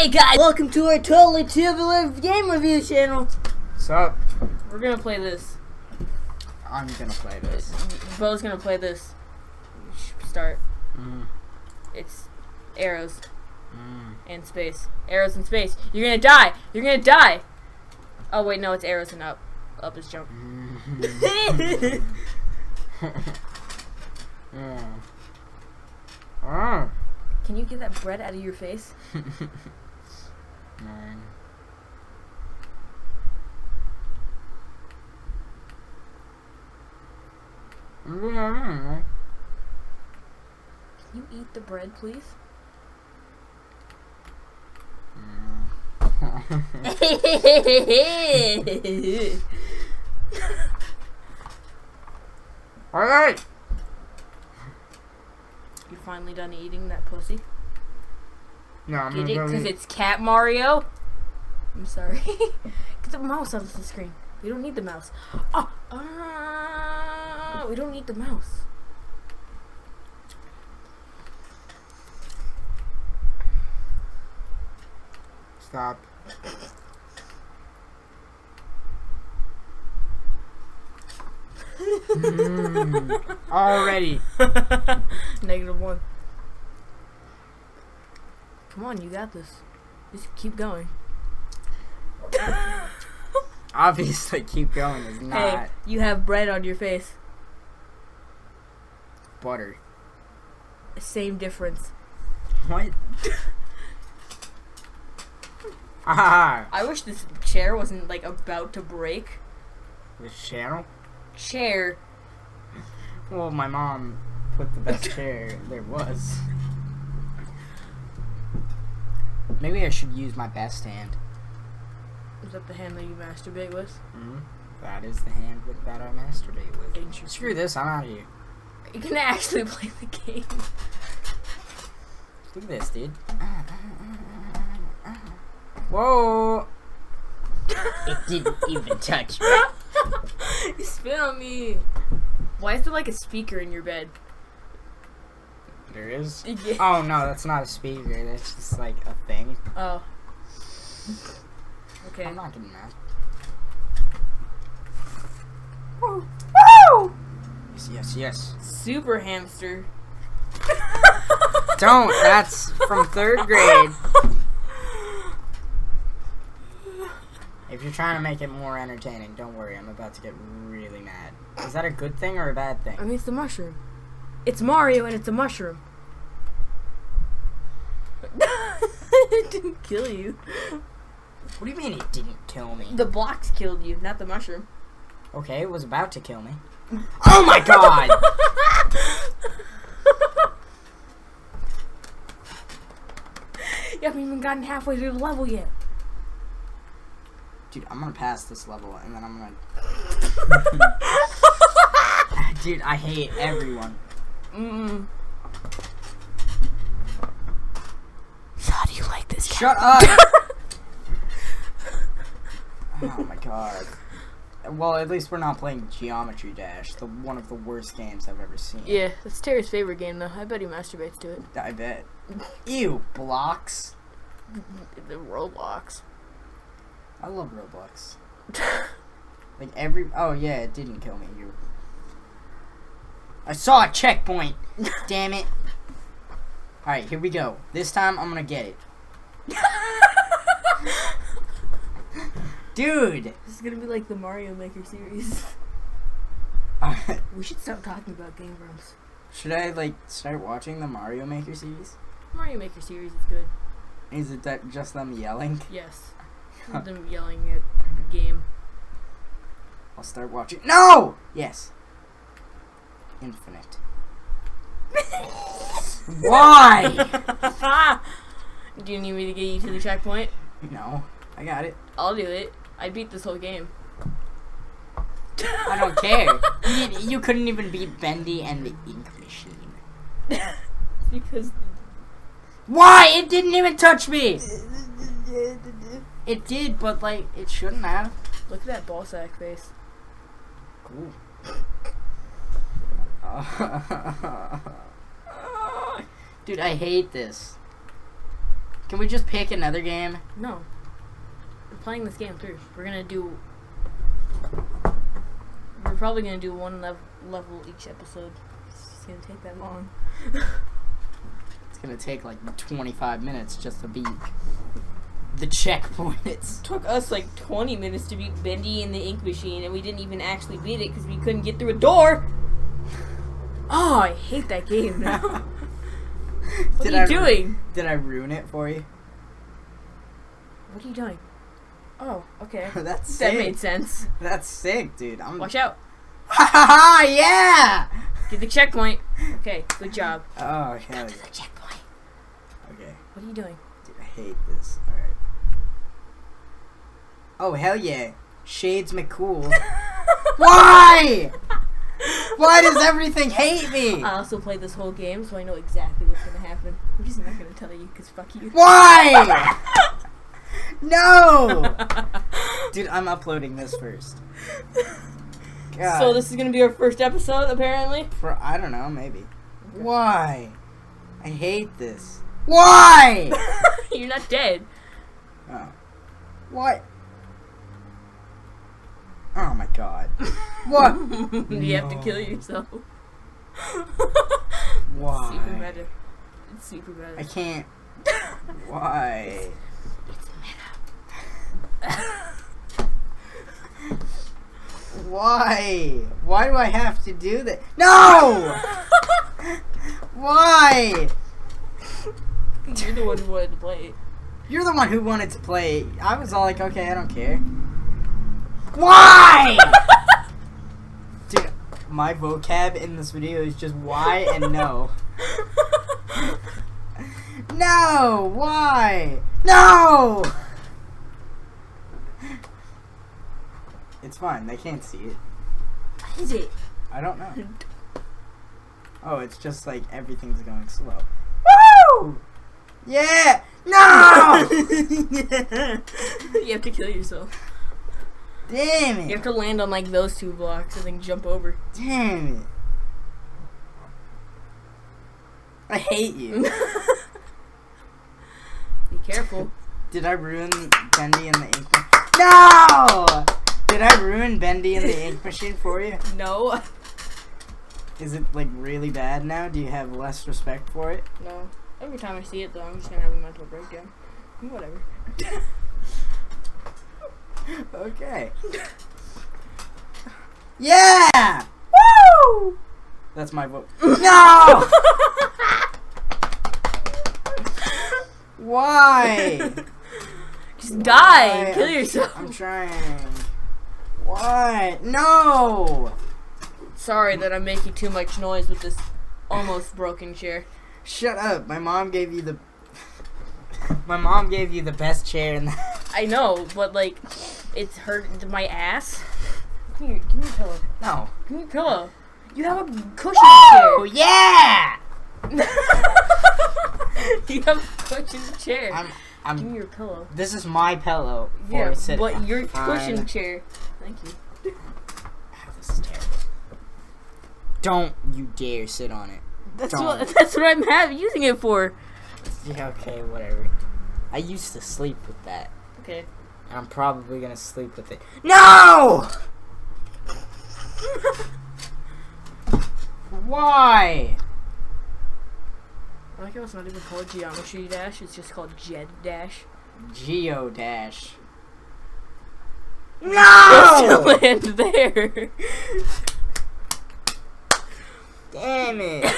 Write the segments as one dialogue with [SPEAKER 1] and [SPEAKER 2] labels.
[SPEAKER 1] Hey guys, welcome to our totally tubular game review channel.
[SPEAKER 2] What's up?
[SPEAKER 1] We're gonna play this.
[SPEAKER 2] I'm gonna play this.
[SPEAKER 1] Bo's gonna play this. Start.
[SPEAKER 2] Mm.
[SPEAKER 1] It's arrows and space. Arrows and space. You're gonna die. You're gonna die. Oh wait, no, it's arrows and up. Up is jump. Can you get that bread out of your face? Can you eat the bread, please?
[SPEAKER 2] Alright!
[SPEAKER 1] You finally done eating that pussy?
[SPEAKER 2] No, I'm
[SPEAKER 1] Get it?
[SPEAKER 2] gonna
[SPEAKER 1] Because it's Cat Mario? I'm sorry. Get the mouse out of the screen. We don't need the mouse. We don't need the mouse.
[SPEAKER 2] Stop. Already.
[SPEAKER 1] -1. Come on, you got this. Just keep going.
[SPEAKER 2] Obviously, keep going is not
[SPEAKER 1] Hey, you have bread on your face.
[SPEAKER 2] butter.
[SPEAKER 1] Same difference.
[SPEAKER 2] What? Ah,
[SPEAKER 1] I wish this chair wasn't like about to break.
[SPEAKER 2] this channel?
[SPEAKER 1] Chair.
[SPEAKER 2] Well, my mom put the best chair there was. Maybe I should use my best hand.
[SPEAKER 1] Is that the hand that you masturbate with?
[SPEAKER 2] That is the hand that I masturbate with.
[SPEAKER 1] Interesting.
[SPEAKER 2] Screw this, I'm out of here.
[SPEAKER 1] You can actually play the game.
[SPEAKER 2] Look at this, dude. Whoa! It didn't even touch me.
[SPEAKER 1] You spit on me. Why is there like a speaker in your bed?
[SPEAKER 2] There is?
[SPEAKER 1] Yeah.
[SPEAKER 2] Oh no, that's not a speaker. That's just like a thing.
[SPEAKER 1] Oh. Okay.
[SPEAKER 2] I'm not getting that.
[SPEAKER 1] Woo! Woo!
[SPEAKER 2] Yes, yes, yes.
[SPEAKER 1] Super hamster.
[SPEAKER 2] Don't. That's from 3rd grade. If you're trying to make it more entertaining, don't worry. I'm about to get really mad. Is that a good thing or a bad thing?
[SPEAKER 1] I mean, it's the mushroom. It's Mario and it's a mushroom. It didn't kill you.
[SPEAKER 2] What do you mean it didn't kill me?
[SPEAKER 1] The blocks killed you, not the mushroom.
[SPEAKER 2] Okay, it was about to kill me. Oh my god!
[SPEAKER 1] You haven't even gotten halfway through the level yet.
[SPEAKER 2] Dude, I'm gonna pass this level and then I'm gonna... Dude, I hate everyone.
[SPEAKER 1] So how do you like this?
[SPEAKER 2] Shut up! Oh my god. Well, at least we're not playing Geometry Dash, one of the worst games I've ever seen.
[SPEAKER 1] Yeah, that's Terry's favorite game though. I bet he masturbates to it.
[SPEAKER 2] I bet. Ew, blocks.
[SPEAKER 1] The Roblox.
[SPEAKER 2] I love Roblox. Like oh yeah, it didn't kill me. I saw a checkpoint. Damn it. Alright, here we go. This time I'm gonna get it. Dude!
[SPEAKER 1] This is gonna be like the Mario Maker series. We should stop talking about Game Grumps.
[SPEAKER 2] Should I like start watching the Mario Maker series?
[SPEAKER 1] Mario Maker series is good.
[SPEAKER 2] Is it that just them yelling?
[SPEAKER 1] Yes. Them yelling at the game.
[SPEAKER 2] I'll start watching. No! Yes. Infinite. Why?
[SPEAKER 1] Do you need me to get you to the checkpoint?
[SPEAKER 2] No, I got it.
[SPEAKER 1] I'll do it. I beat this whole game.
[SPEAKER 2] I don't care. You couldn't even beat Bendy and the Ink Machine.
[SPEAKER 1] Because...
[SPEAKER 2] Why? It didn't even touch me! It did, but like, it shouldn't have.
[SPEAKER 1] Look at that ball sack face.
[SPEAKER 2] Cool. Dude, I hate this. Can we just pick another game?
[SPEAKER 1] No. We're playing this game through. We're probably gonna do one level each episode. It's gonna take that long.
[SPEAKER 2] It's gonna take like 25 minutes just to beat the checkpoint. It
[SPEAKER 1] took us like 20 minutes to beat Bendy in the ink machine, and we didn't even actually beat it because we couldn't get through a door. Oh, I hate that game now. What are you doing?
[SPEAKER 2] Did I ruin it for you?
[SPEAKER 1] What are you doing? Oh, okay.
[SPEAKER 2] That's sick.
[SPEAKER 1] That made sense.
[SPEAKER 2] That's sick, dude.
[SPEAKER 1] Watch out.
[SPEAKER 2] Ha ha ha! Yeah!
[SPEAKER 1] Get the checkpoint. Okay, good job.
[SPEAKER 2] Oh, hell
[SPEAKER 1] Go
[SPEAKER 2] yeah.
[SPEAKER 1] to the checkpoint.
[SPEAKER 2] Okay.
[SPEAKER 1] What are you doing?
[SPEAKER 2] Dude, I hate this. Alright. Oh, hell yeah. Shades McCool. Why? Why does everything hate me?
[SPEAKER 1] I also played this whole game, so I know exactly what's gonna happen. I'm just not gonna tell you, because fuck you.
[SPEAKER 2] Why? No! Dude, I'm uploading this first. God.
[SPEAKER 1] So this is gonna be our first episode, apparently?
[SPEAKER 2] I don't know, maybe. Okay. Why? I hate this. Why?
[SPEAKER 1] You're not dead.
[SPEAKER 2] Oh. What? Oh my god. What?
[SPEAKER 1] You have to kill yourself.
[SPEAKER 2] Why?
[SPEAKER 1] Super meta. It's super meta.
[SPEAKER 2] I can't. Why?
[SPEAKER 1] It's
[SPEAKER 2] Why? Why do I have to do that? No! Why?
[SPEAKER 1] You're the one who wanted to play it.
[SPEAKER 2] You're the one who wanted to play. I was all like, okay, I don't care. Why? Dude, my vocab in this video is just why and no. No! Why? No! It's fine. They can't see it.
[SPEAKER 1] What is it?
[SPEAKER 2] I don't know. Oh, it's just like everything's going slow. Woo! Yeah! No!
[SPEAKER 1] You have to kill yourself.
[SPEAKER 2] Damn it!
[SPEAKER 1] You have to land on like those two blocks and then jump over.
[SPEAKER 2] Damn it! I hate you.
[SPEAKER 1] Be careful.
[SPEAKER 2] Did I ruin Bendy and the ink machine? No! Did I ruin Bendy and the ink machine for you?
[SPEAKER 1] No.
[SPEAKER 2] Is it like really bad now? Do you have less respect for it?
[SPEAKER 1] No. Every time I see it though, I'm just gonna have a mental breakdown. Whatever.
[SPEAKER 2] Okay. Yeah! Woo! That's my vote. No! Why?
[SPEAKER 1] Just die!
[SPEAKER 2] Why?
[SPEAKER 1] Kill yourself!
[SPEAKER 2] I'm trying. Why? No!
[SPEAKER 1] Sorry that I'm making too much noise with this almost broken chair.
[SPEAKER 2] Shut up. My mom gave you the best chair in the
[SPEAKER 1] I know, but like, it's hurt my ass. Give me your pillow.
[SPEAKER 2] No.
[SPEAKER 1] Give me your pillow. You have a cushion
[SPEAKER 2] Oh yeah!
[SPEAKER 1] chair. You have a cushion chair. Give me your pillow.
[SPEAKER 2] This is my pillow.
[SPEAKER 1] Yeah,
[SPEAKER 2] sit
[SPEAKER 1] but your
[SPEAKER 2] fine.
[SPEAKER 1] cushion chair. Thank you.
[SPEAKER 2] This is terrible. Don't you dare sit on it.
[SPEAKER 1] That's what I'm using it for.
[SPEAKER 2] Yeah, okay, whatever. I used to sleep with that.
[SPEAKER 1] Okay.
[SPEAKER 2] And I'm probably gonna sleep with it. No! Why?
[SPEAKER 1] I like how it's not even called Geometry Dash, it's just called Jed Dash.
[SPEAKER 2] Geo Dash.
[SPEAKER 1] Still
[SPEAKER 2] No!
[SPEAKER 1] land there.
[SPEAKER 2] Damn it.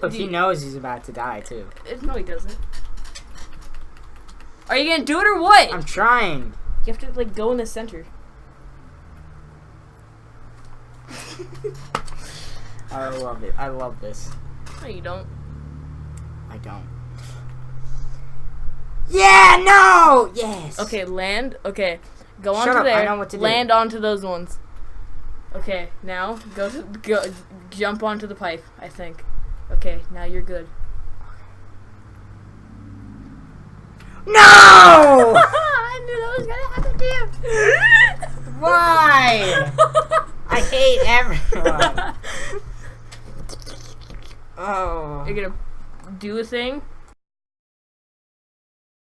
[SPEAKER 2] Look, he knows he's about to die, too.
[SPEAKER 1] No, he doesn't. Are you gonna do it or what?
[SPEAKER 2] I'm trying.
[SPEAKER 1] You have to, like, go in the center.
[SPEAKER 2] I love it. I love this.
[SPEAKER 1] No, you don't.
[SPEAKER 2] I don't. Yeah, no! Yes!
[SPEAKER 1] Okay, land. Okay, go
[SPEAKER 2] Shut
[SPEAKER 1] onto
[SPEAKER 2] up,
[SPEAKER 1] there.
[SPEAKER 2] I know what to do.
[SPEAKER 1] Land onto those ones. Okay, now go jump onto the pipe. I think. Okay, now you're good.
[SPEAKER 2] No!
[SPEAKER 1] I knew that was gonna happen to you.
[SPEAKER 2] Why? I hate everyone. Oh.
[SPEAKER 1] You're gonna do a thing.